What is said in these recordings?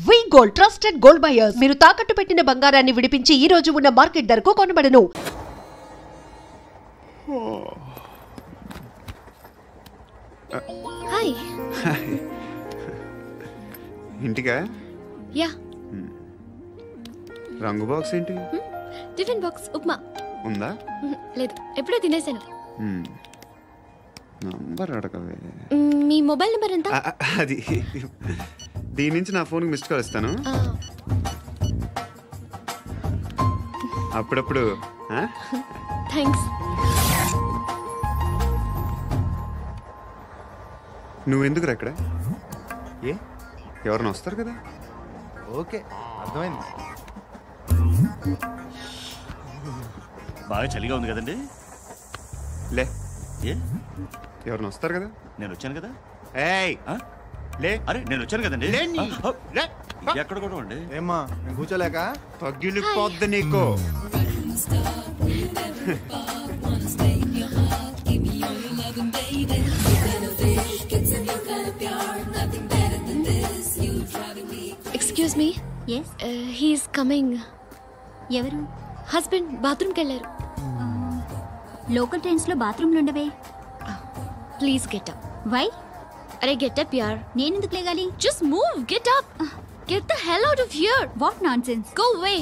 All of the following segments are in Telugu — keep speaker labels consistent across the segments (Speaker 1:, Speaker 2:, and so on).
Speaker 1: వి గోల్డ్ ట్రస్టెడ్ గోల్డ్ బయర్స్. మీరు తాకట్టు పెట్టిన బంగారాన్ని విడిపించి ఈ రోజు ఉన్న మార్కెట్ ధరకు కొనబడను.
Speaker 2: హాయ్.
Speaker 3: ఇంటికా?
Speaker 2: యా.
Speaker 3: రంగు బాక్స్ ఏంటి?
Speaker 2: టిఫిన్ బాక్స్ ఉప్మా
Speaker 3: ఉందా?
Speaker 2: లేదు, ఎప్పుడో తినేసాను.
Speaker 3: నంబర్ అడగవే.
Speaker 2: మీ మొబైల్ నెంబర్ ఎంత?
Speaker 3: అది దీని నుంచి నా ఫోన్కి మిస్డ్ కాల్ ఇస్తాను. అప్పుడప్పుడు.
Speaker 2: థ్యాంక్స్.
Speaker 3: నువ్వెందుకు అక్కడ? ఏ ఎవరైనా వస్తారు కదా?
Speaker 4: ఓకే, అర్థమైంది.
Speaker 5: బాగా చలిగా ఉంది కదండి.
Speaker 3: లే,
Speaker 5: ఏ
Speaker 3: ఎవరైనా వస్తారు కదా?
Speaker 5: నేను వచ్చాను కదా.
Speaker 3: ఏయ్ లే.
Speaker 5: అరే నేను వచ్చాను కదండి. ఎక్కడ కూడా అండి.
Speaker 4: ఏమ్మా నేను కూర్చోలేక?
Speaker 3: తగ్గిలిపోద్ది నీకు.
Speaker 2: Excuse me.
Speaker 6: Yes.
Speaker 2: He's coming.
Speaker 6: ఎవరు?
Speaker 2: హస్బెండ్ బాత్రూమ్కి వెళ్ళారు.
Speaker 6: లోకల్ ట్రైన్స్లో బాత్రూమ్లు ఉండవే.
Speaker 2: Please get up.
Speaker 6: వై?
Speaker 2: అరే గెట్ అప్ యార్.
Speaker 6: నేనెందుకు లేగాలి?
Speaker 2: Just move, get up. Get the hell out of here.
Speaker 6: What nonsense.
Speaker 2: Go away.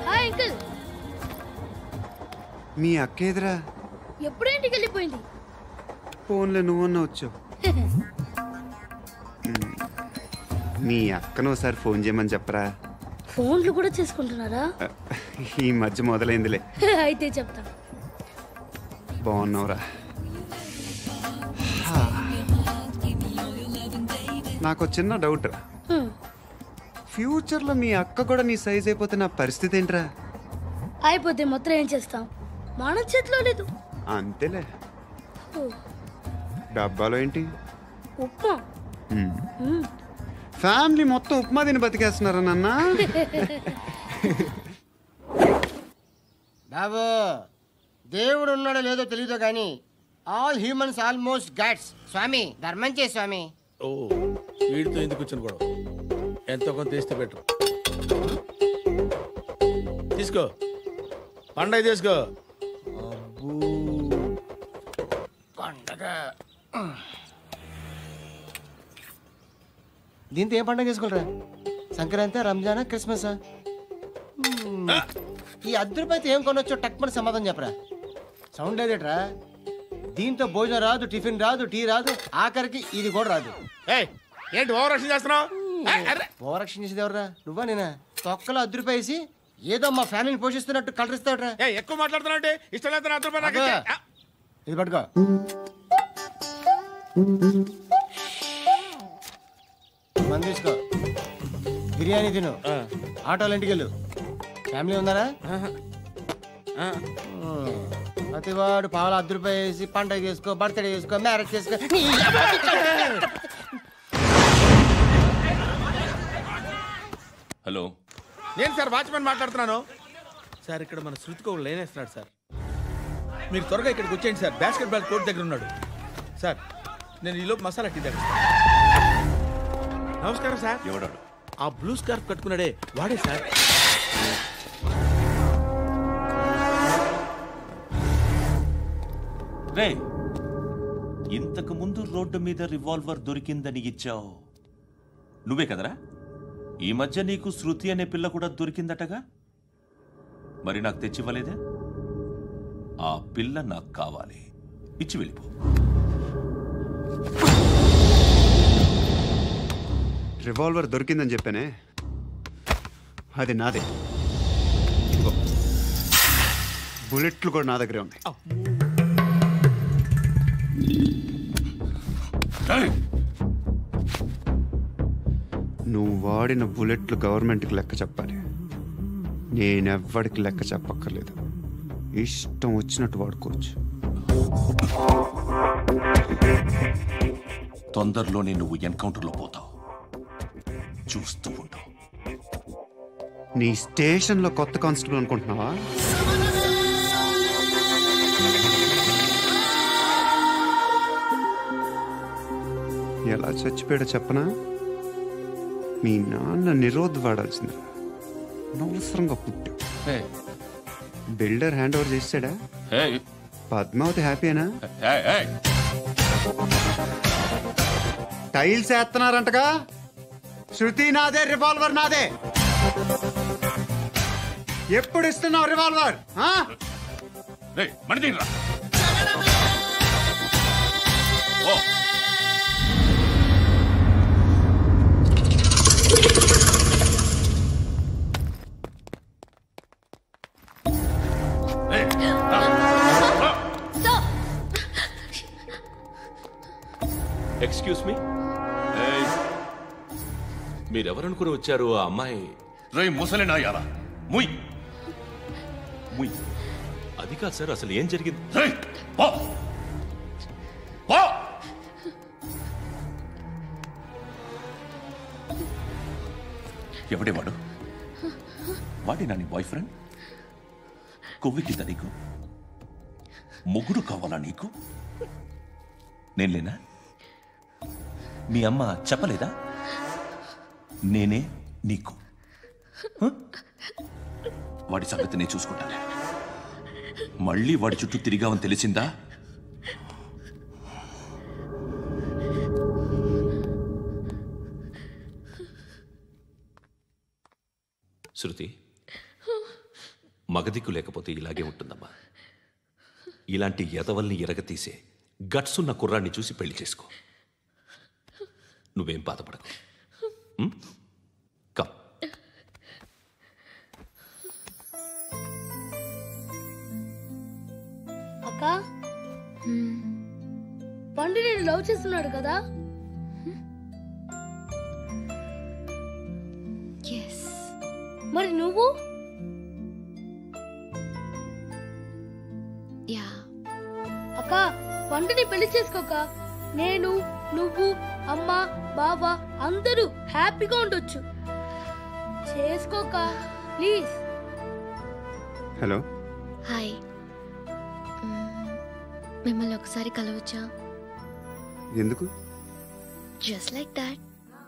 Speaker 2: Hi uncle.
Speaker 3: మీ అక్క ఎదురా?
Speaker 2: ఎప్పుడు ఇంటికి వెళ్ళిపోయింది?
Speaker 3: ఫోన్లో నువ్వన్నా వచ్చావు. మీ అక్కను ఒకసారి ఫోన్ చేయమని చెప్పరా.
Speaker 7: ఫోన్లు కూడా చేసుకుంటున్నారా?
Speaker 3: ఈ మధ్య మొదలైందిలే.
Speaker 7: అయితే చెప్తా.
Speaker 3: బాగున్నావురా? నాకు చిన్న డౌట్ రా. ఫ్యూచర్లో మీ అక్క కూడా నీ సైజ్ అయిపోతే నా పరిస్థితి ఏంట్రా?
Speaker 7: అయిపోతే మొత్తం ఏం చేస్తాం? మన చేతిలో లేదు.
Speaker 3: అంతేలే. డబ్బాలో ఏంటి?
Speaker 7: ఉప్మా.
Speaker 3: ఫ్యామిలీ మొత్తం ఉప్మా తిని బతికేస్తున్నారా నాన్న?
Speaker 8: బాబు, దేవుడు ఉన్నాడో లేదో తెలియదు కానీ ఆల్ హ్యూమన్స్ ఆల్మోస్ట్ గాడ్స్. స్వామి ధర్మం చే స్వామి.
Speaker 9: ఓ వీడితో ఎందుకు వచ్చిన గొడవ? ఎంతో కొంత తీస్తే పెట్టు. తీసుకో, పండగ తీసుకో.
Speaker 8: పండగ దీంతో ఏం పండగ చేసుకోలేరా? సంక్రాంతి, రంజానా, క్రిస్మసా? ఈ ₹10 ఏం కొనొచ్చో టక్మని సమాధానం చెప్పరా. సౌండ్ లేదేట్రా? దీంతో భోజనం రాదు, టిఫిన్ రాదు, టీ రాదు, ఆఖరికి ఇది కూడా రాదు.
Speaker 9: ఏంటి ఓవర్ యాక్షన్ చేస్తున్నావు?
Speaker 8: ఓవర్ యాక్షన్ చేసేది ఎవరా? నువ్వా నేనా? తొక్కలో ₹10 వేసి ఏదో మా ఫ్యామిలీని పోషిస్తున్నట్టు కలరిస్తావుట్రా.
Speaker 9: ఎక్కువ మాట్లాడుతున్నావు. ఇష్టం లేదు.
Speaker 8: ఇది పట్టుకో. మంది తీసుకో, బిర్యానీ తిను, ఆటోలు ఇంటికి వెళ్ళు. ఫ్యామిలీ ఉన్నారా? ప్రతివాడు పావులు ₹10 వేసి పండగ చేసుకో, బర్త్డే చేసుకో, మ్యారేజ్ చేసుకో.
Speaker 5: హలో,
Speaker 9: నేను సార్ వాచ్మెన్ మాట్లాడుతున్నాను. సార్ ఇక్కడ మన శృతికో లేనేస్తున్నాడు సార్. మీరు త్వరగా ఇక్కడికి వచ్చేయండి సార్. బాస్కెట్ బాల్ కోర్ట్ దగ్గర ఉన్నాడు సార్. నేను ఈలోపు మసాలా టీ దగ్గర. నమస్కారం సార్.
Speaker 5: ఎవడాడు?
Speaker 9: ఆ బ్లూ స్కార్ఫ్ కట్టుకున్నాడే వాడే సార్.
Speaker 5: రే, ఇంతకు ముందు రోడ్డు మీద రివాల్వర్ దొరికిందని ఇచ్చావు నువ్వే కదరా? ఈ మధ్య నీకు శృతి అనే పిల్ల కూడా దొరికిందటగా? మరి నాకు తెచ్చివ్వలేదే? ఆ పిల్ల నాకు కావాలి, ఇచ్చి వెళ్ళిపో.
Speaker 3: రివాల్వర్ దొరికిందని చెప్పానే, అది నాదే. బుల్లెట్లు కూడా నా దగ్గరే ఉన్నాయి. నువ్వు వాడిన బుల్లెట్లు గవర్నమెంట్కి లెక్క చెప్పాలి. నేనెవ్వడికి లెక్క చెప్పక్కర్లేదు. ఇష్టం వచ్చినట్టు వాడుకోవచ్చు.
Speaker 5: తొందరలోనే నువ్వు ఎన్కౌంటర్లో పోతావు, చూస్తూ ఉంటావు.
Speaker 3: నీ స్టేషన్లో కొత్త కానిస్టేబుల్ అనుకుంటున్నావా? ఎలా చచ్చిపోయాడో చెప్పనా? మీ నాన్న నిరోధ్ వాడాల్సింది, అనవసరంగా పుట్టావు. బిల్డర్ హ్యాండ్ ఓవర్ చేసాడా? పద్మావతి హ్యాపీనా? టైల్స్ వేస్తున్నారంటగా. శృతి నాదే, రివాల్వర్ నాదే. ఎప్పుడు ఇస్తున్నావు రివాల్వర్?
Speaker 5: ఎక్స్క్యూజ్ మీ, మీరెవరనుకుని వచ్చారు? ఆ అమ్మాయి
Speaker 10: రేయ్ ముసలి నాయాలా, ముయ్
Speaker 5: ముయ్. అది కాదు సార్, అసలు ఏం జరిగింది?
Speaker 10: రేయ్ పో పో. ఎవడే వాడు? వాడి నా నీ బాయ్ ఫ్రెండ్? కొవ్వికింద నీకు మొగుడు కావాలా నీకు? నేను లేనా? మీ అమ్మ చెప్పలేదా నేనే నీకు? వాడి సంగతి నేను చూసుకుంటానే. మళ్ళీ వాడి చుట్టూ తిరిగావని తెలిసిందా?
Speaker 5: శృతి, మగదిక్కు లేకపోతే ఇలాగే ఉంటుందమ్మా. ఇలాంటి ఎదవల్ని ఎరగతీసే గట్స్ ఉన్న కుర్రాన్ని చూసి పెళ్లి చేసుకో. నువ్వేం బాధపడకు. కమ్.
Speaker 7: అక్క, పండు నేను లవ్ చేస్తున్నాడు కదా? మరి నువ్వు? అక్క, పండుని పెళ్లి చేసుకోక నేను, నువ్వు, అమ్మ, బావ అందరూ హ్యాపీగా ఉండొచ్చు. చేసుకోక ప్లీజ్.
Speaker 3: హలో.
Speaker 2: హాయ్, మిమ్మల్ని ఒకసారి కలవచ్చా?
Speaker 3: ఎందుకు?
Speaker 2: Just like that,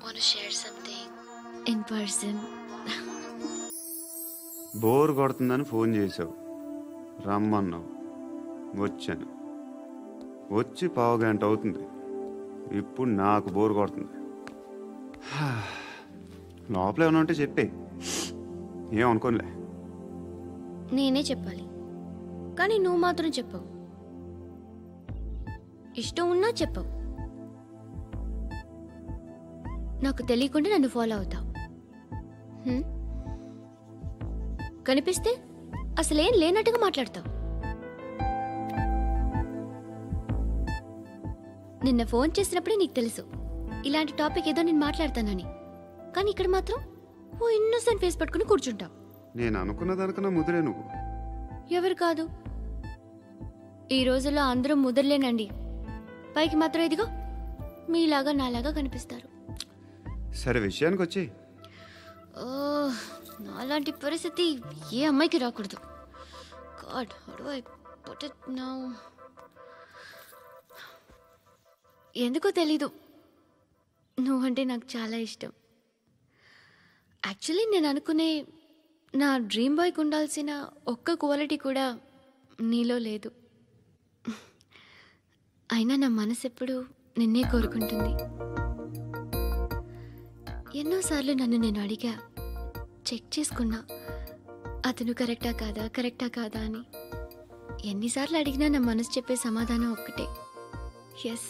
Speaker 2: want to share something in person.
Speaker 3: Bore కొడుతుందని ఫోన్ చేసావు, రమ్మన్నావు, వచ్చాను. వచ్చి పావు గంట అవుతుంది. ఇప్పుడు నాకు బోర్ కొడుతుంది. లోపల ఏమైనా ఉంటే చెప్పే, ఏమనుకోనిలే.
Speaker 2: నేనే చెప్పాలి, కానీ నువ్వు మాత్రం చెప్పవు. ఇష్టం ఉన్నా చెప్పవు. నాకు తెలియకుండా నన్ను ఫాలో అవుతావు. కనిపిస్తే అసలేం లేనట్టుగా మాట్లాడతావు. నిన్న ఫోన్ చేసినప్పుడే నీకు తెలుసు ఇలాంటి టాపిక్ ఏదో నేను మాట్లాడతానని, కానీ ఇక్కడ మాత్రం ఓ ఇన్నోసెంట్ ఫేస్ పట్టుకుని కూర్చుంటావు.
Speaker 3: నేను అనుకున్న దానికన్నా ముదిరే నువ్వు.
Speaker 2: ఎవరు కాదు, ఈ రోజుల్లో అందరూ ముదరలేనండి. పైకి మాత్రం ఇదిగో మీలాగా నాలాగా కనిపిస్తారు.
Speaker 3: సరే విషయానికి వచ్చి.
Speaker 2: నాలాంటి పరిస్థితి ఏ అమ్మాయికి రాకూడదు. God, how do I put it now? ఎందుకో తెలీదు, నువ్వంటే నాకు చాలా ఇష్టం. యాక్చువల్లీ నేను అనుకునే నా డ్రీమ్ బాయ్కి ఉండాల్సిన ఒక్క క్వాలిటీ కూడా నీలో లేదు. అయినా నా మనసు ఎప్పుడు నిన్నే కోరుకుంటుంది. ఎన్నోసార్లు నన్ను నేను అడిగా, చెక్ చేసుకున్నా అతను కరెక్టా కాదా అని. ఎన్నిసార్లు అడిగినా నా మనసు చెప్పే సమాధానం ఒక్కటే, yes,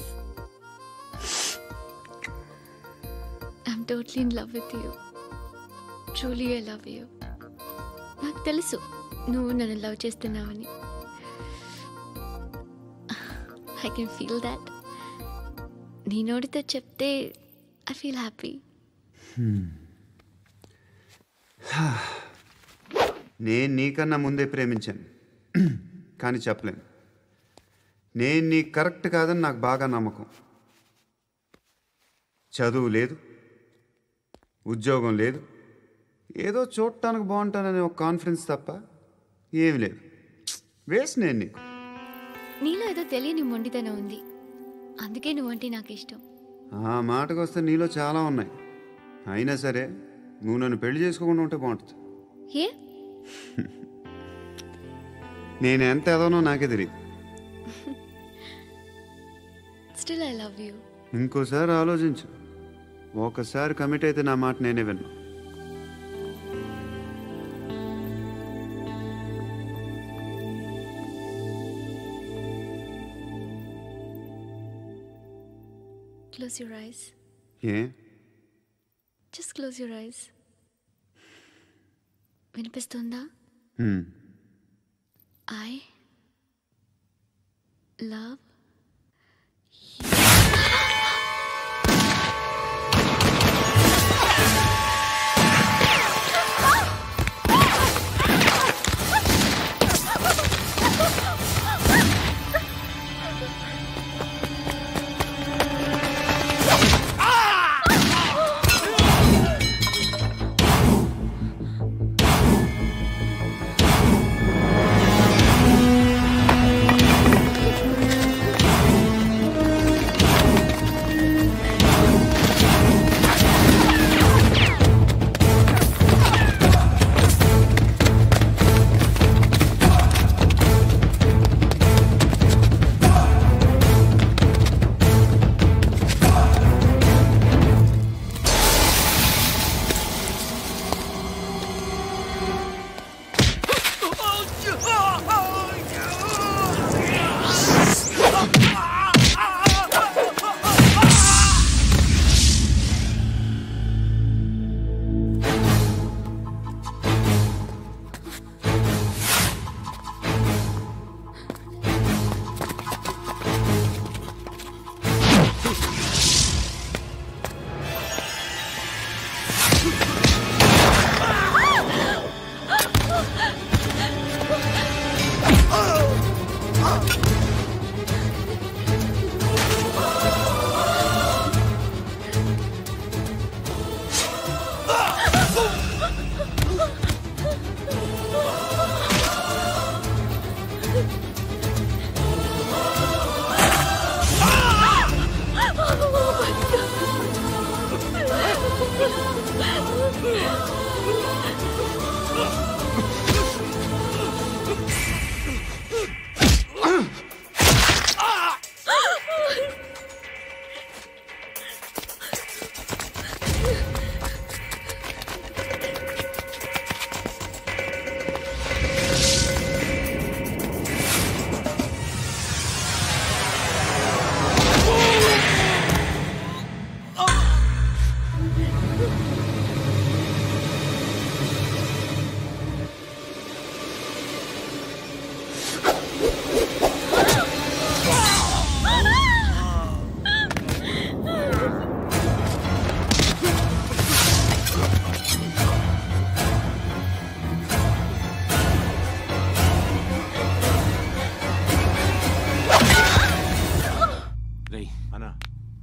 Speaker 2: I'm totally in love with you. Truly I love you. నాకు తెలుసు నువ్వు నన్ను లవ్ చేస్తున్నావని. I can feel that. నీ నోటితో చెప్తే ఐ ఫీల్ హ్యాపీ.
Speaker 3: నేను నీకన్నా ముందే ప్రేమించాను, కానీ చెప్పలేను. నేను నీకు కరెక్ట్ కాదని నాకు బాగా నమ్మకం. చదువు లేదు, ఉద్యోగం లేదు, ఏదో చూడటానికి బాగుంటాననే ఒక కాన్ఫిడెన్స్ తప్ప ఏమి లేదు. వేస్ట్ నేను నీకు.
Speaker 2: నీలో ఏదో తెలియని మొండితనం ఉంది, అందుకే నువ్వంటే నాకు ఇష్టం.
Speaker 3: ఆ మాటకు వస్తే నీలో చాలా ఉన్నాయి. అయినా సరే నువ్వు నన్ను పెళ్లి చేసుకోకుండా ఉంటే బాగుంటుంది.
Speaker 2: ఏ
Speaker 3: నేను ఎంత ఎదవనో నాకే తెలియదు.
Speaker 2: Still I love you.
Speaker 3: ఇంకోసారి ఆలోచించు. ఒకసారి కమిట్ అయితే నా మాట నేనే విన్నా.
Speaker 2: Close your eyes.
Speaker 3: A
Speaker 2: Just close your eyes. వినిపిస్తుందా? I love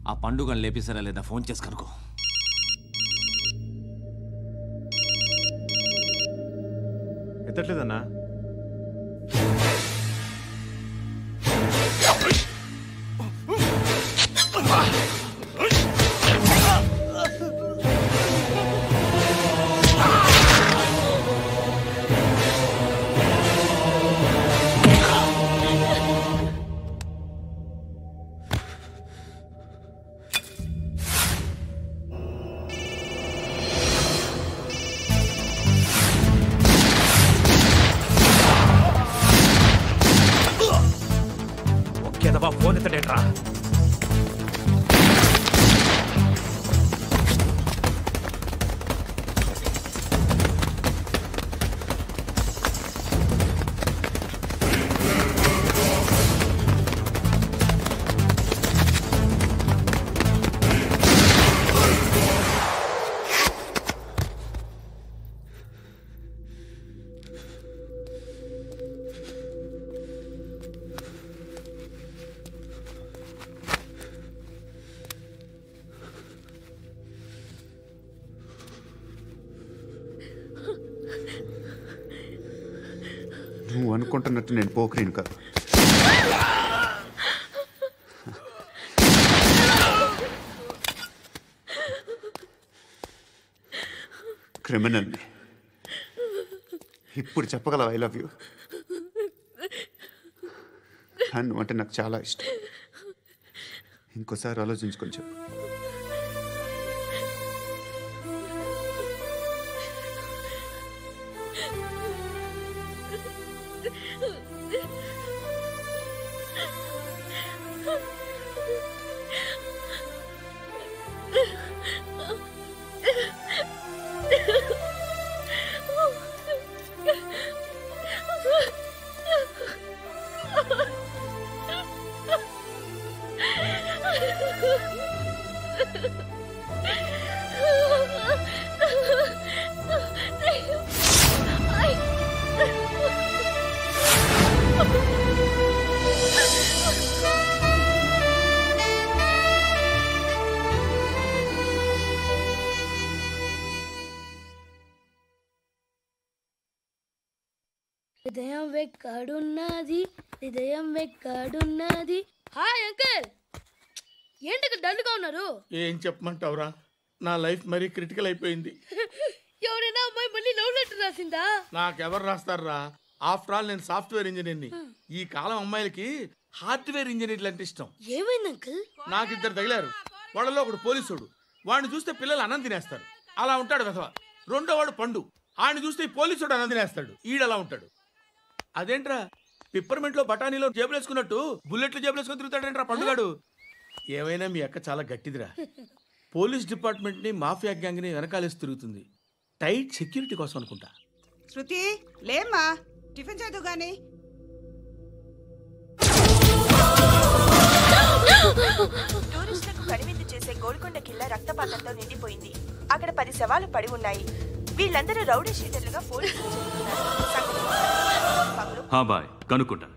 Speaker 11: ఆ పండుగను లేపేసారా లేదా ఫోన్ చేసి కనుకో.
Speaker 4: ఎత్తట్లేదన్నా.
Speaker 11: ఫోన్ ఎత్తడేట్రా?
Speaker 3: నువ్వు అనుకుంటున్నట్టు నేను పోకరీను కాదు. క్రిమినల్ని. ఇప్పుడు చెప్పగలవు ఐ లవ్ యూ. నువ్వు అంటే నాకు చాలా ఇష్టం. ఇంకోసారి ఆలోచించుకొని చెప్పు.
Speaker 7: హృదయం వెక్కడున్నది, హృదయం వెక్కడున్నది. హాయ్ అంకుల్, ఏంటి డల్గా ఉన్నారు?
Speaker 9: ఏం చెప్పమంటావురా, నా లైఫ్ మరీ క్రిటికల్ అయిపోయింది.
Speaker 7: ఎవరైనా అమ్మాయి మళ్ళీ లవ్ లెటర్ రాసిందా?
Speaker 9: నాకెవరు రాస్తారా? ఆఫ్టర్ ఆల్ నేను సాఫ్ట్వేర్ ఇంజనీర్ని. ఈ కాలం అమ్మాయిలకి హార్డ్వేర్ ఇంజనీర్లు అంటే ఇష్టం.
Speaker 7: ఏమైంది అంకుల్?
Speaker 9: నాకు ఇద్దరు తగిలారు. వాళ్ళలో ఒకడు పోలీసుడు, వాడిని చూస్తే పిల్లలు అన్నం తినేస్తారు, అలా ఉంటాడు వెధవ. రెండో వాడు పండు, ఆయన చూస్తే ఈ పోలీసుడు అన్నం తినేస్తాడు, ఈడలా ఉంటాడు. అదేంట్రా పిప్పర్మెంట్లో బఠానీలో జేబులు వేసుకున్నట్టు బుల్లెట్లు జేబులు వేసుకుని తిరుగుతాడేంట్రా పండుగాడు? ఏమైనా మీ అక్క చాలా గట్టిదిరా. పోలీస్ డిపార్ట్మెంట్ని మాఫియా గ్యాంగ్ని వెనకాలేసి తిరుగుతుంది, టైట్ సెక్యూరిటీ కోసం అనుకుంటా.
Speaker 12: శృతి లేమ్మా, టిఫిన్ చేద్దు గాని.
Speaker 13: టూరిస్టులకు కనువిందు చేసే గోల్కొండ కిల్లా రక్తపాతంతో నిండిపోయింది. అక్కడ 10 శవాలు పడి ఉన్నాయి. వీళ్ళందరూ రౌడీ షీటర్లుగా పోలీసులు
Speaker 10: బాయ్ కనుక్కుంటా.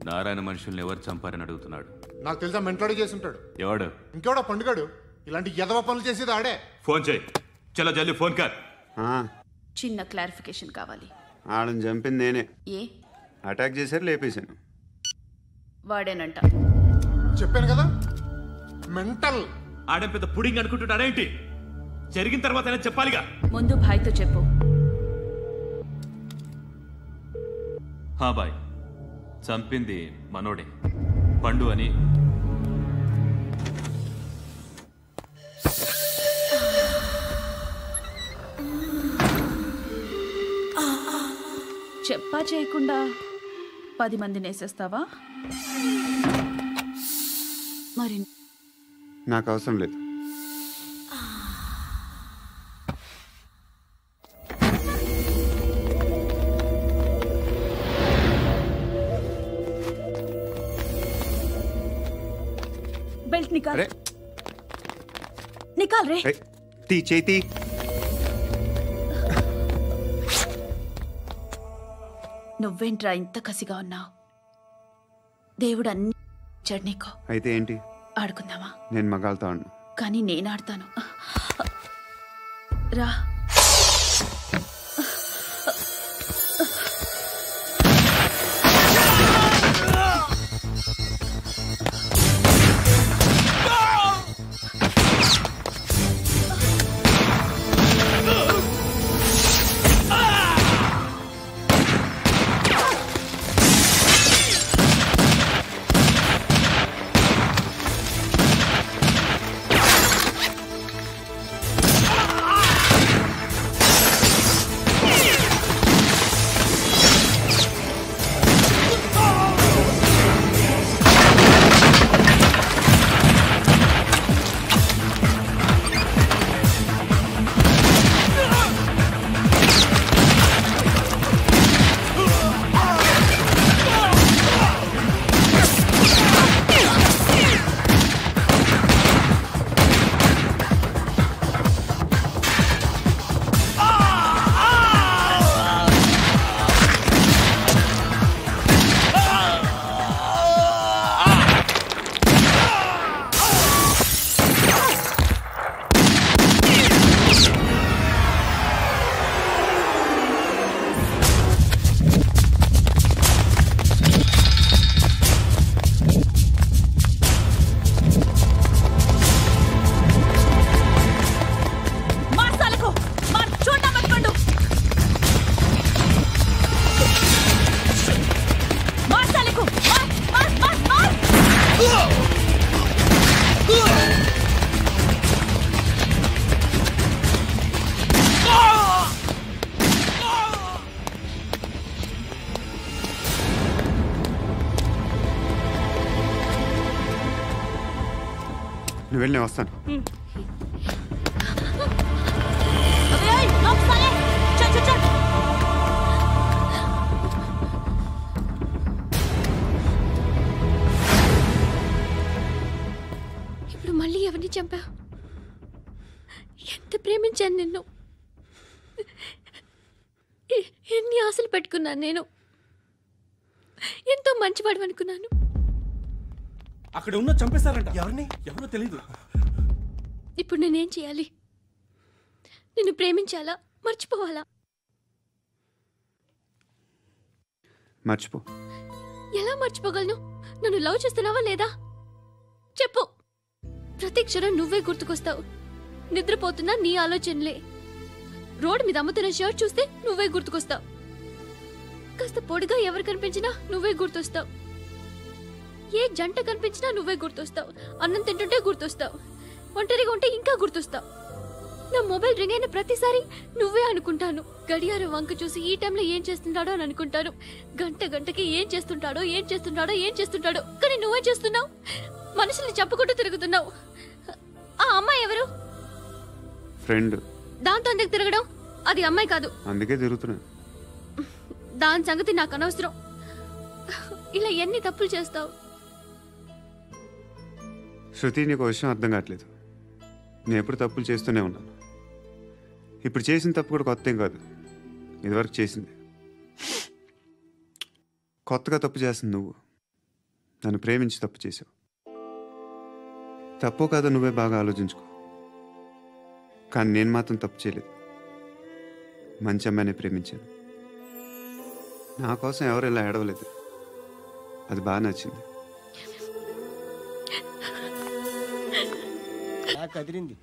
Speaker 10: నారాయణ మనుషుల్ని ఎవరు చంపారని అడుగుతున్నాడు.
Speaker 4: నాకు తెలుసా మెంటలాడి చేసి ఉంటాడు.
Speaker 10: ఎవడు?
Speaker 4: ఇంకెవడా పండుగాడు. ఇలాంటి ఎదవ పనులు చేసేది ఆడే.
Speaker 10: ఫోన్ చేయి, చలో జల్దీ ఫోన్ కర్.
Speaker 14: చిన్న క్లారిఫికేషన్ కావాలి.
Speaker 3: ఆడని చంపింది నేనే.
Speaker 14: ఏ
Speaker 3: అటాక్ చేశారు, లేపేశాను.
Speaker 14: వాడేనంట.
Speaker 4: చెప్పాను కదా మెంటల్.
Speaker 10: ఆడే పెద్ద పుడింగ్ అనుకుంటున్నాడేంటి? జరిగిన తర్వాత చెప్పాలిగా.
Speaker 14: ముందు భాయ్తో చెప్పు.
Speaker 10: బాయ్ చంపింది మనోడే, పండు అని.
Speaker 14: చెప్పా చేయకుండా 10 మందిని వేసేస్తావా? మరి
Speaker 3: నాకు అవసరం లేదు.
Speaker 14: बेल्ट निकाल। निकाल रे।
Speaker 3: ती चेती।
Speaker 14: నువ్వేంట్రా ఇంత కసిగా ఉన్నావు? దేవుడు అన్ని ఇచ్చాడు నీకు.
Speaker 3: అయితే ఏంటి?
Speaker 14: ఆడుకుందామా?
Speaker 3: నేను మగాళ్ళతో ఆడను.
Speaker 14: కానీ నేను ఆడతాను. రా.
Speaker 3: నువ్వు వెళ్ళి నేను వస్తాను.
Speaker 2: ఇప్పుడు మళ్ళీ ఎవరిని చంపా? ఎంత ప్రేమించాను నిన్ను, ఎన్ని ఆశలు పెట్టుకున్నాను నేను, ఎంతో మంచివాడు అనుకున్నాను.
Speaker 15: అక్కడ ఉన్న చంపేశారంట. ఎవరిని? ఎవరో తెలీదు.
Speaker 2: ఇప్పుడు నేనేం చేయాలి? నిన్ను ప్రేమించాలా, మర్చిపోవాలా?
Speaker 3: మర్చిపో.
Speaker 2: ఎలా మర్చిపోగలను? నన్ను లవ్ చేస్తున్నావా లేదా చెప్పు. ప్రతి క్షణం నువ్వే గుర్తుకొస్తావు. నిద్రపోతున్నా నీ ఆలోచనలే. రోడ్డు మీద అమ్ముతున్న షర్ట్ చూస్తే నువ్వే గుర్తుకొస్తావు. కాస్త పొడిగా ఎవరు కనిపించినా నువ్వే గుర్తొస్తావు. ఏ జంట కనిపించినా నువ్వే గుర్తొస్తావు. అన్నం తింటుంటే గుర్తొస్తావు. ఒంటరిగా ఉంటే ఇంకా గుర్తొస్తావు. నా మొబైల్ రింగ్ అయిన ప్రతిసారి నువ్వే అనుకుంటాను. గడియారం వంక చూసి ఈ టైంలో ఏం చేస్తుంటాడో అని అనుకుంటాను. గంట గంటకి ఏం చేస్తుంటాడో కానీ నువ్వే చేస్తున్నావు. మనుషుల్ని చెప్పుకుంటూ తిరుగుతున్నావు. ఆ అమ్మాయి ఎవరు?
Speaker 3: ఫ్రెండ్.
Speaker 2: దాంతో ఎందుకు తిరగడం? అది అమ్మాయి కాదు.
Speaker 3: అందుకే తిరుగుతున్నా.
Speaker 2: దాని సంగతి నాకు అనవసరం. ఇలా ఎన్ని తప్పులు చేస్తావు?
Speaker 3: శృతి, నీకు విషయం అర్థం కావట్లేదు. నేను ఎప్పుడు తప్పులు చేస్తూనే ఉన్నాను. ఇప్పుడు చేసిన తప్పు కూడా కొత్త ఏం కాదు, ఇదివరకు చేసింది. కొత్తగా తప్పు చేస్తుంది నువ్వు. నన్ను ప్రేమించి తప్పు చేసావు. తప్పో కాదో నువ్వే బాగా ఆలోచించుకో. కానీ నేను మాత్రం తప్పు చేయలేదు. మంచి అమ్మాయిని ప్రేమించాను. నా కోసం ఎవరు ఇలా ఏడవలేదు. అది బాగా నచ్చింది.
Speaker 8: కదిరింది.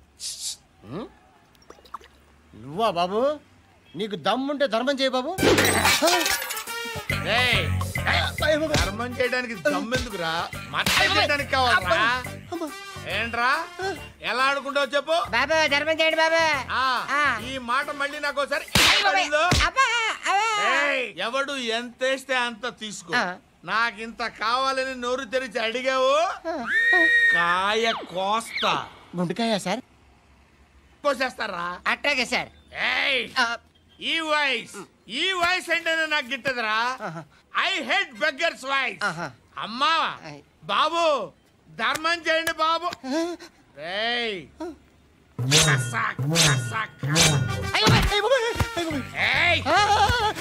Speaker 8: నువ్వా బాబు? నీకు దమ్ముంటే ధర్మం చేయి బాబు.
Speaker 9: ధర్మం చేయడానికి దమ్మెందుకురా? చేయడానికి కావాలరా? ఏంట్రా ఎలా ఆడుకుంటావు చెప్పు
Speaker 8: బాబా. ధర్మం చేయండి బాబా.
Speaker 9: ఈ మాట మళ్ళీ నాకు ఒకసారి ఎవడు ఎంత వేస్తే అంత తీసుకో. నాకింత కావాలని నోరు తెరిచి అడిగావు, కాయ కోస్తా.
Speaker 8: గుండెకాయ సార్?
Speaker 9: కోసేస్తారా?
Speaker 8: అట్టాగే సార్.
Speaker 9: ఈ వాయిస్ అంటేనే నాకు గిట్టదురా. I hate beggars voice. అమ్మా బాబు, ధర్మం చేయండి బాబు.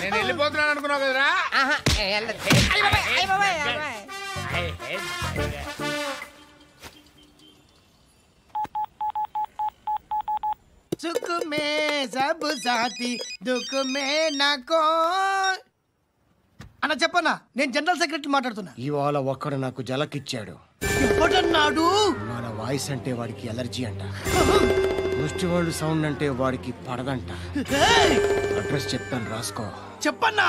Speaker 9: నేను వెళ్ళిపోతున్నాను అనుకున్నావు కదరా?
Speaker 8: सुख में सब साथी दुख में नाको. అన్న చెప్పన్నా, నేను జనరల్ సెక్రటరీ మాట్లాడుతున్నా. ఇవాళ ఒక్కడు నాకు జలకిచ్చాడు. ఎవడన్నాడు? మన వాయిస్ అంటే వాడికి ఎలర్జీ అంట. ముష్టి వాళ్ళు సౌండ్ అంటే వాడికి పడదంట. అడ్రస్ చెప్తాను, రాసుకో. చెప్పన్నా.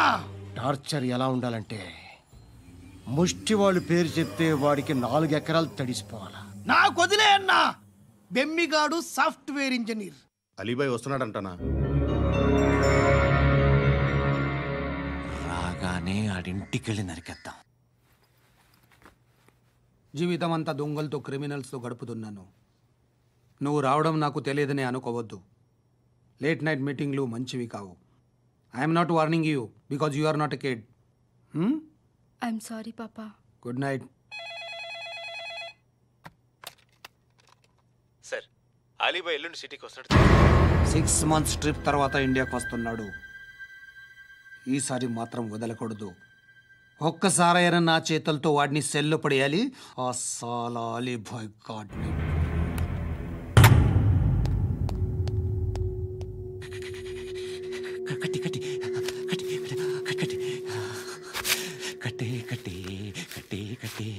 Speaker 8: టార్చర్ ఎలా ఉండాలంటే ముష్టి వాళ్ళు పేరు చెప్తే వాడికి 4 ఎకరాలు తడిసిపోవాలా. నాకు వదిలే అన్నా. బెమ్మిగాడు సాఫ్ట్వేర్ ఇంజనీర్.
Speaker 4: అలీబాయ్ వస్తున్నాడంటనా?
Speaker 11: రాగానే ఆడింటికెళ్ళి నరికేద్దాం.
Speaker 16: జీవితం అంతా దొంగలతో, క్రిమినల్స్తో గడుపుతున్నాను. నువ్వు రావడం నాకు తెలియదని అనుకోవద్దు. లేట్ నైట్ మీటింగ్లు మంచివి కావు. I'm not warning you because you are not a kid.
Speaker 17: I'm sorry పాపా.
Speaker 16: Good night.
Speaker 11: సార్, అలీబాయ్ ఎల్లుండి సిటీకి వస్తాడు.
Speaker 16: 6 months ట్రిప్ తర్వాత ఇండియాకి వస్తున్నాడు. ఈసారి మాత్రం వదలకూడదు. ఒక్కసారైనా నా చేతులతో వాడిని సెల్లో పడేయాలి. ఆ సాలా అలీబాయ్ గాడ్ని.
Speaker 11: కట్టి కట్టి కట్టి కట్టి కట్టి కట్టి కట్టి కట్టి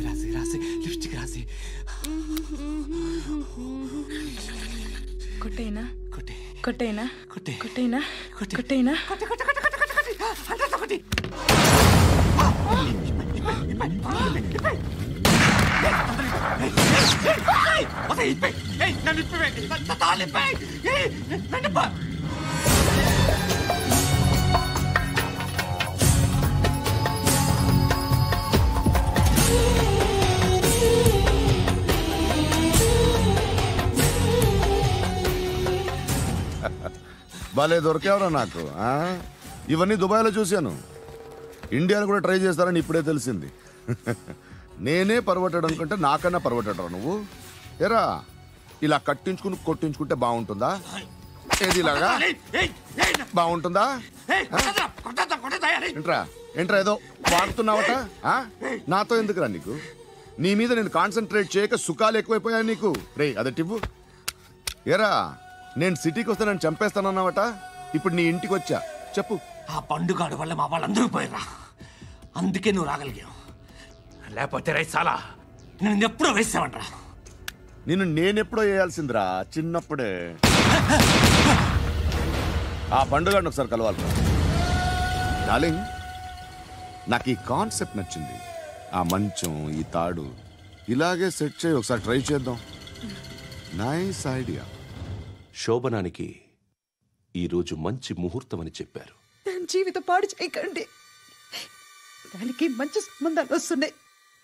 Speaker 11: రాసి రాసి లిప్స్టిక్ రాసి.
Speaker 17: కొట్టేనా?
Speaker 11: కొట్టే
Speaker 17: కొట్టేనా?
Speaker 11: కొట్టే
Speaker 17: కొట్టేనా?
Speaker 11: కొట్టే
Speaker 17: కొట్టేనా?
Speaker 11: కొట్టే కొట్టే కొట్టే కొట్టే కొట్టే కొట్టే కొట్టే.
Speaker 18: భలే దొరికేవరా నాకు. ఇవన్నీ దుబాయ్లో చూశాను, ఇండియాలో కూడా ట్రై చేస్తారని ఇప్పుడే తెలిసింది. నేనే పర్వటాడు అనుకుంటే నాకన్నా పర్వటాడరా నువ్వు. ఎరా ఇలా కట్టించుకుని కొట్టించుకుంటే బాగుంటుందా? ఏది ఇలాగా బాగుంటుందా? ఏంట్రా ఏంట్రా ఏదో వాడుతున్నావట? నాతో ఎందుకురా నీకు? నీ మీద నేను కాన్సన్ట్రేట్ చేయక సుఖాలు ఎక్కువైపోయాయి నీకు. రే అదటివ్వు. ఎరా నేను సిటీకి వస్తే నన్ను చంపేస్తానన్నావట, ఇప్పుడు నీ ఇంటికి వచ్చా. చెప్పు.
Speaker 16: ఆ పండుగాడు వల్ల మా వాళ్ళందరూ పోయిరా, అందుకే నువ్వు రాగలిగావు. లేకపోతే రైసాలా నేను ఎప్పుడో వేసావంటరా.
Speaker 18: నేనెప్పుడో వేయాల్సిందిరా, చిన్నప్పుడే. ఆ పండుగను ఒకసారి కలవాలి డార్లింగ్. నాకు ఈ కాన్సెప్ట్ నచ్చింది. ఆ మంచం, ఈ తాడు ఇలాగే సెట్ చేయి, ఒకసారి ట్రై చేద్దాం. Nice idea.
Speaker 10: శోభనానికి ఈరోజు మంచి ముహూర్తం అని చెప్పారు.
Speaker 19: దాని జీవితం పాడు చేయకండి. దానికి మంచి సంబంధాలు వస్తున్నాయి,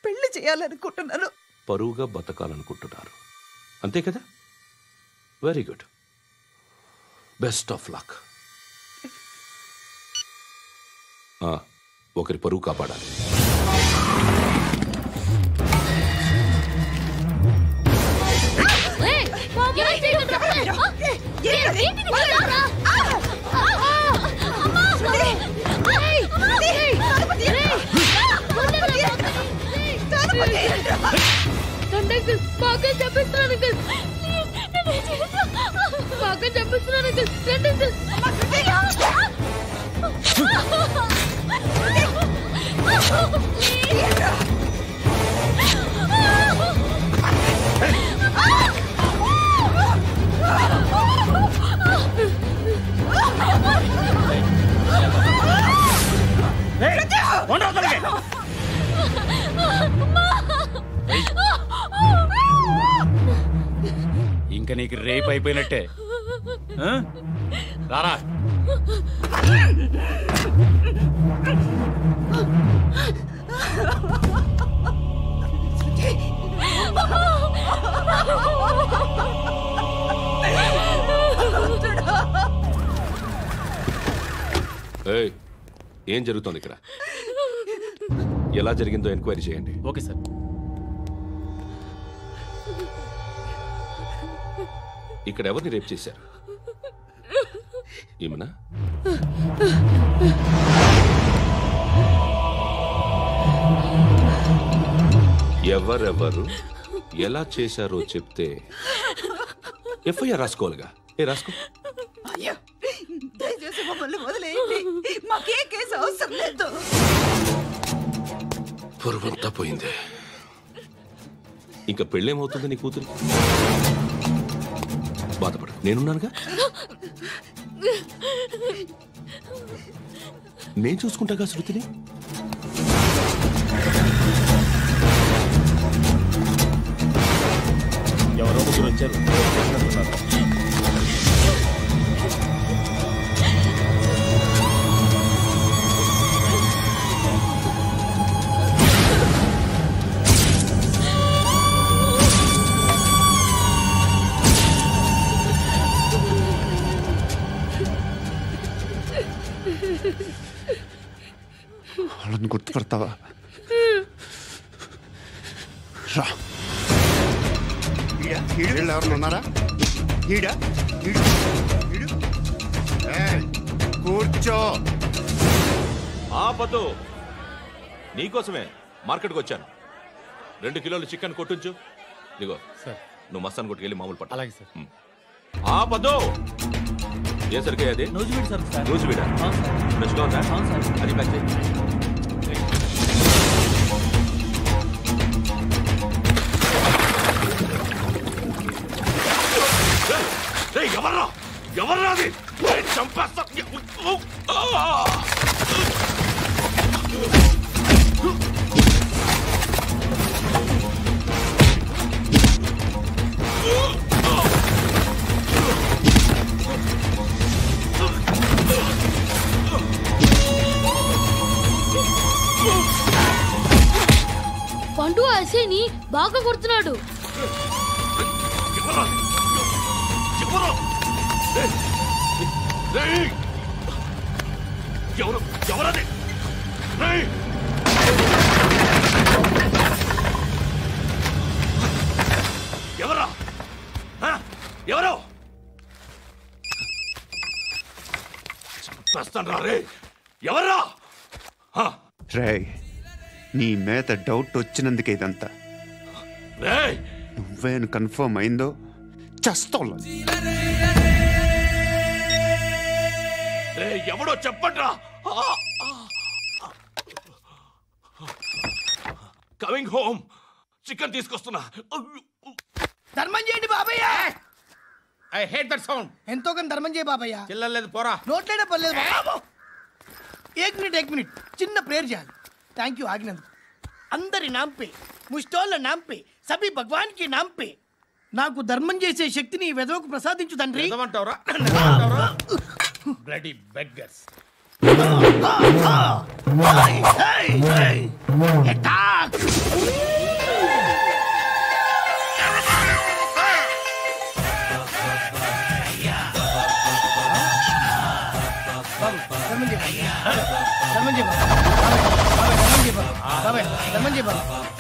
Speaker 19: పెళ్లి చేయాలనుకుంటున్నాను.
Speaker 10: పరువుగా బతకాలనుకుంటున్నారు అంతే కదా? Very good, best of luck. ఒకరి పరువు కాపాడాలి.
Speaker 15: ఇంకా నీకు రేపు అయిపోయినట్టే. రారా.
Speaker 10: ఏం జరుగుతోంది ఇక్కడ? ఎలా జరిగిందో ఎంక్వైరీ చేయండి.
Speaker 15: Okay sir.
Speaker 10: ఇక్కడ ఎవరిని రేప్ చేశారు? ఈమెనా? ఎవరెవరు ఎలా చేశారో చెప్తే ఎఫ్ఐఆర్ రాసుకోవాలిగా. రాసుకో.
Speaker 19: దయచేసి మమ్మల్ని వదిలేయండి, మాకే కేసు అవసరం లేదు.
Speaker 10: పొరువంతా పోయింది. ఇంకా పెళ్ళేమవుతుంది నీ కూతురు? బాధపడు, నేనున్నానుగా. నేను చూసుకుంటాగా శృతిని.
Speaker 15: ఎవరో ముగ్గురు వచ్చారు.
Speaker 3: వాళ్ళని గుర్తుపడతావా? రా. వీళ్ళు ఎవరు ఉన్నారా? కూర్చో.
Speaker 10: ఆపదు. నీకోసమే మార్కెట్కి వచ్చాను. 2 కిలోలు చికెన్ కొట్టించు. ఇదిగో
Speaker 15: సార్,
Speaker 10: నువ్వు మస్తాన్ కొట్టుకెళ్ళి మామూలు పట్టు.
Speaker 15: అలాగే సార్.
Speaker 10: ఆపదు. ఏ సరికే అది?
Speaker 15: నూజివీడు సార్.
Speaker 10: నూజివీడా? ఫ్రెష్గా ఉందా? అది ప్యాక్ చేయి. ఎవర్రా ఎవర్రా అది? చంపేస్తా.
Speaker 7: పండు అసేని బాగా కొడుతున్నాడు.
Speaker 10: ఎవరు ఎవరది ఎవరా ఎవరు చంపేస్తాను రా రే ఎవరా
Speaker 3: రే నీ మీద డౌట్ వచ్చినందుకే ఇదంతా నువ్వేను కన్ఫర్మ్ అయిందో చస్తావు
Speaker 10: ఎవడో చెప్పట్రా కమింగ్ హోమ్ చికెన్ తీసుకొస్తున్నా
Speaker 8: ధర్మం చేయండి బాబయ్య
Speaker 9: ఐ హేట్ దట్ సౌండ్
Speaker 8: ఎంతో కానీ ధర్మం చేయ బాబయ్య
Speaker 9: చిల్లలేదు పోరా
Speaker 8: నోట్లేనే పర్లేదు బాబు ఏక్ మినిట్ చిన్న ప్రేయర్ చేయాలి థ్యాంక్ యూ ఆగినందుకు అందరి నాంపే ముష్టోళ్ళ నాంపే సభి భగవాన్ కి నాంపే నాకు ధర్మం చేసే శక్తిని ఈ వెదవకు ప్రసాదించు తండ్రి
Speaker 9: బ్లడీ బెగ్గర్స్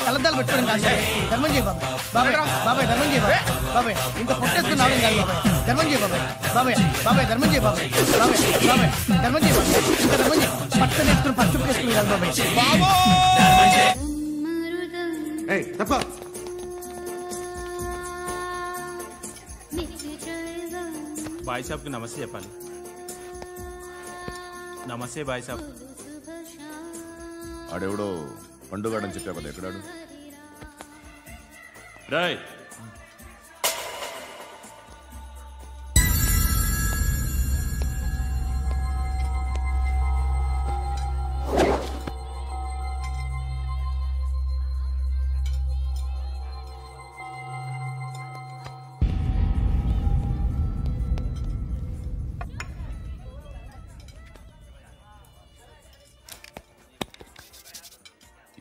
Speaker 8: కలద్దాలు పెట్టుకోండి ధర్మం చేయ బాబాయ్ బాబాయ్ బాబాయ్ ధర్మం చేయ బాబాయ్ ఇంత పొట్టేసుకుని రావడం కాదు బాబాయ్ ధర్మం చేయ బాబాయ్ బాబాయ్ బాబాయ్ ధర్మం చేయ బాబాయ్ బాబాయ్ బాబాయ్ ధర్మం చేయ బాబాయ్ ఇంకా ధర్మం చేయ పట్టు నేర్చుకుని పట్టు వేసుకుని కాదు బాబాయ్
Speaker 15: బాయ్ సాబ్కి నమస్తే చెప్పాలి నమస్తే బాయ్ సాబ్
Speaker 18: ఆడెవడో పండుగాడని చెప్పావు కదా ఎక్కడాడు
Speaker 10: రాయ్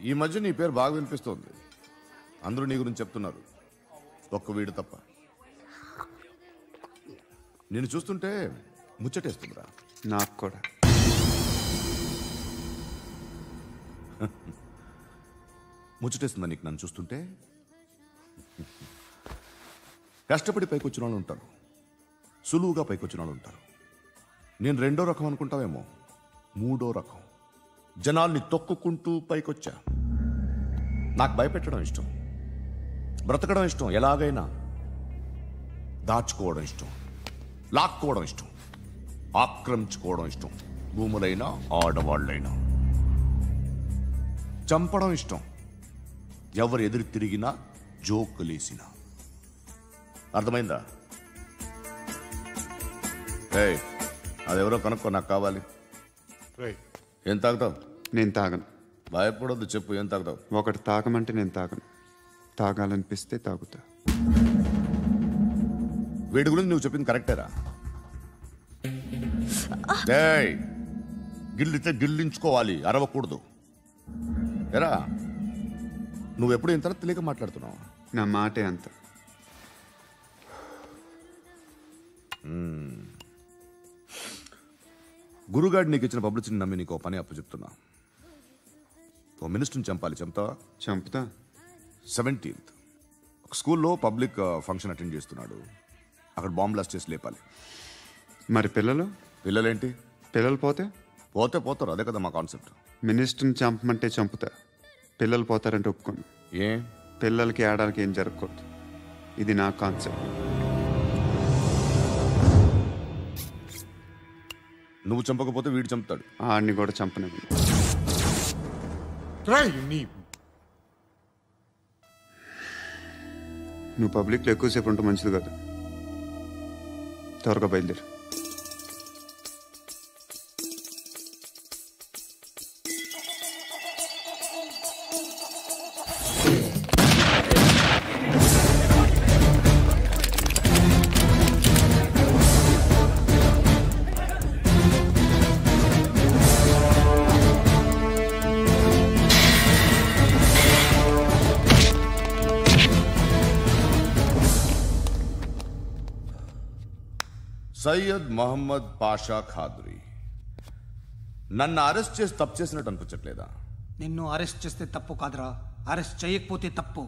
Speaker 18: ఈ మధ్య నీ పేరు బాగా వినిపిస్తోంది అందరూ నీ గురించి చెప్తున్నారు ఒక్క వీడు తప్ప నేను చూస్తుంటే ముచ్చటేస్తుందిరా
Speaker 3: నాకు కూడా
Speaker 18: ముచ్చటేస్తుందా నీకు నన్ను చూస్తుంటే కష్టపడి పైకొచ్చిన వాళ్ళు ఉంటారు సులువుగా పైకొచ్చిన వాళ్ళు ఉంటారు నేను రెండో రకం అనుకుంటావేమో మూడో రకం జనాల్ని తొక్కుకుంటూ పైకొచ్చా నాకు భయపెట్టడం ఇష్టం బ్రతకడం ఇష్టం ఎలాగైనా దాచుకోవడం ఇష్టం లాక్కోవడం ఇష్టం ఆక్రమించుకోవడం ఇష్టం భూములైనా ఆడవాళ్ళైనా చంపడం ఇష్టం ఎవరు ఎదురు తిరిగినా జోకులేసినా అర్థమైందా అదెవరో కనుక్కో నాకు కావాలి ఏం తాగుతావు
Speaker 3: నేను తాగను
Speaker 18: భయపడొద్దు చెప్పు ఏం తాగుతావు
Speaker 3: ఒకటి తాగమంటే నేను తాగను తాగాలనిపిస్తే తాగుతా
Speaker 18: వీడి గురించి నువ్వు చెప్పింది కరెక్టేరా గిల్లితే గిల్లించుకోవాలి అరవకూడదు ఎరా నువ్వెప్పుడు ఇంత తెలియక మాట్లాడుతున్నావు
Speaker 3: నా మాటే అంత
Speaker 18: గురుగాడు నీకు ఇచ్చిన పబ్లిసిటీని నమ్మి నీకు పని అప్పు చెప్తున్నా ఓ మినిస్టర్ని చంపాలి
Speaker 3: చంపుతా
Speaker 18: 17th ఒక స్కూల్లో పబ్లిక్ ఫంక్షన్ అటెండ్ చేస్తున్నాడు అక్కడ బాంబ్ బ్లాస్ట్ చేసి లేపాలి
Speaker 3: మరి
Speaker 18: పిల్లలేంటి
Speaker 3: పిల్లలు
Speaker 18: పోతారు అదే కదా మా కాన్సెప్ట్
Speaker 3: మినిస్టర్ని చంపమంటే చంపుతా పిల్లలు పోతారంటే ఒప్పుకోను పిల్లలకి ఆడడానికి ఏం జరగకూడదు ఇది నా కాన్సెప్ట్
Speaker 18: నువ్వు చంపకపోతే వీడు చంపుతాడు
Speaker 3: ఆడిని కూడా చంపను నువ్వు పబ్లిక్లో ఎక్కువసేపు ఉంటే మంచిది కదా త్వరగా బయలుదేరు
Speaker 18: సయ్యద్ మహమ్మద్ పాషా ఖాద్రీ. నన్ను అరెస్ట్ చేసి తప్పు చేసినట్టు అనిపించట్లేదా?
Speaker 16: నిన్ను అరెస్ట్ చేస్తే తప్పు కాదురా, అరెస్ట్ చేయకపోతే తప్పు.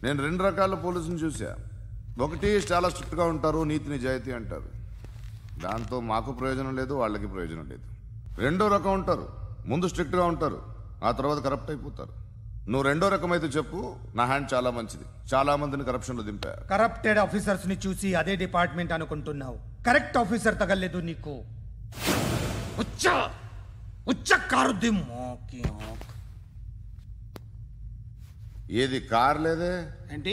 Speaker 18: నేను 2 రకాల పోలీసుని చూసా. ఒకటి చాలా స్ట్రిక్ట్గా ఉంటారు, నీతి నిజాయితీ అంటారు, దాంతో మాకు ప్రయోజనం లేదు, వాళ్ళకి ప్రయోజనం లేదు. 2వ రకం ఉంటారు, ముందు స్ట్రిక్ట్గా ఉంటారు, ఆ తర్వాత కరప్ట్ అయిపోతారు. నువ్వు 2వ రకం అయితే చెప్పు. నా హ్యాండ్ చాలా మంచిది, చాలా మందిని కరప్షన్లో దింపా.
Speaker 16: కరప్టెడ్ ఆఫీసర్స్ ని చూసి అదే డిపార్ట్మెంట్ అనుకుంటున్నావు. కరెక్ట్ ఆఫీసర్ తగలేదు నీకు.
Speaker 18: ఏది కార్ లేదే?
Speaker 16: ఏంటి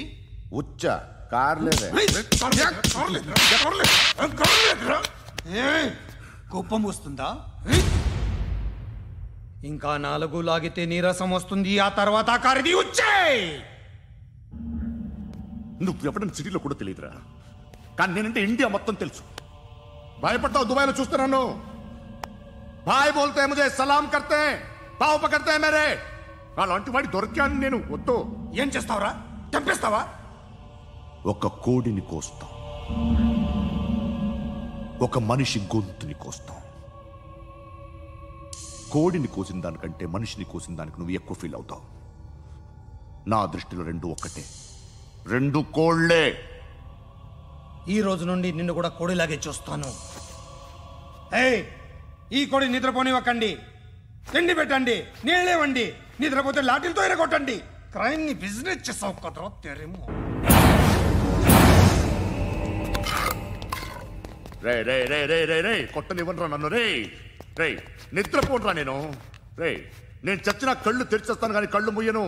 Speaker 18: ఉచ్చ కార్ లేదే?
Speaker 16: కోపం వస్తుందా? ఇంకా 4 లాగితే నీరసం వస్తుంది, ఆ తర్వాత కారిది ఉచ్చే.
Speaker 18: నువ్వు ఎవడని సిటీలో కూడా తెలియదురా, కానీ నేనంటే ఇండియా మొత్తం తెలుసు. భయపడతావు దుబాయ్లో చూస్తున్నాను. భాయ్ బోల్తే ముజే సలాం కర్తే పావు పకర్తే మేరే. అలాంటి వాడి దొరికాను నేను. వద్దు.
Speaker 16: ఏం చేస్తావురా? చంపేస్తావా?
Speaker 18: ఒక కోడిని కోస్తాం, ఒక మనిషి గొంతుని కోస్తాం. కోడిని కోసిన దానికంటే మనిషిని కోసిన దానికి నువ్వు ఎక్కువ ఫీల్ అవుతావు. నా దృష్టిలో 2 ఒక్కటే, 2 కోళ్లే.
Speaker 16: ఈ రోజు నుండి నిన్ను కూడా కోడిలాగే చూస్తాను. ఈ కోడి నిద్రపోనివ్వకండి, తిండి పెట్టండి, నీళ్ళేవండి. నిద్రపోతే లాఠీలతో ఎరగొట్టండి. క్రైమ్ ని బిజినెస్ చేసావు కదరా తెరేమో.
Speaker 18: రే రే రే రే రే రే కొట్టనివ్వనరా నన్ను. రే రే నిద్రపోనరా నేను. రే నేను చచ్చిన కళ్ళు తెరిచేస్తాను కానీ కళ్ళు ముయ్యను.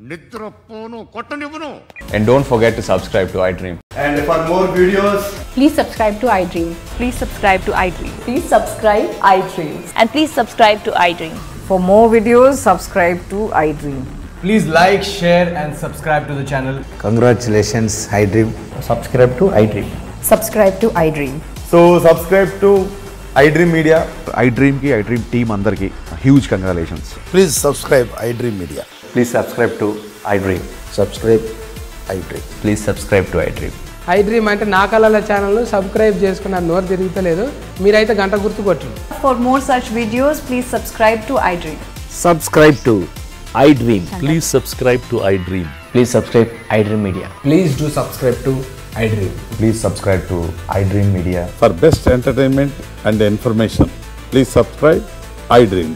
Speaker 18: నిద్రపోను, కొట్టనివ్వను.
Speaker 20: And don't forget to subscribe to iDream.
Speaker 21: And for more videos,
Speaker 22: please subscribe to iDream.
Speaker 23: Please subscribe to iDream.
Speaker 22: Please subscribe iDream.
Speaker 23: And please subscribe to iDream.
Speaker 22: For more videos, subscribe to iDream.
Speaker 21: please like, share and subscribe to the channel.
Speaker 24: Congratulations iDream.
Speaker 21: Subscribe to iDream.
Speaker 22: Subscribe to iDream.
Speaker 21: So subscribe to iDream Media. iDream ki iDream team andarki huge congratulations.
Speaker 24: Please subscribe iDream Media.
Speaker 20: Please subscribe to iDream.
Speaker 24: Subscribe iDream.
Speaker 20: Please subscribe to iDream.
Speaker 25: iDream అంటే నా కళల ఛానల్ సబ్స్క్రైబ్ చేసుకున్న నోరు తిరుగుతలేదు, మీరైతే గంట గుర్తు కొట్టండి.
Speaker 22: For more such videos, please subscribe to iDream.
Speaker 20: Subscribe to iDream. Please subscribe to iDream. Please subscribe iDream Media.
Speaker 21: Please do subscribe to iDream.
Speaker 20: Please subscribe to iDream Media.
Speaker 26: For best entertainment and information, please subscribe iDream.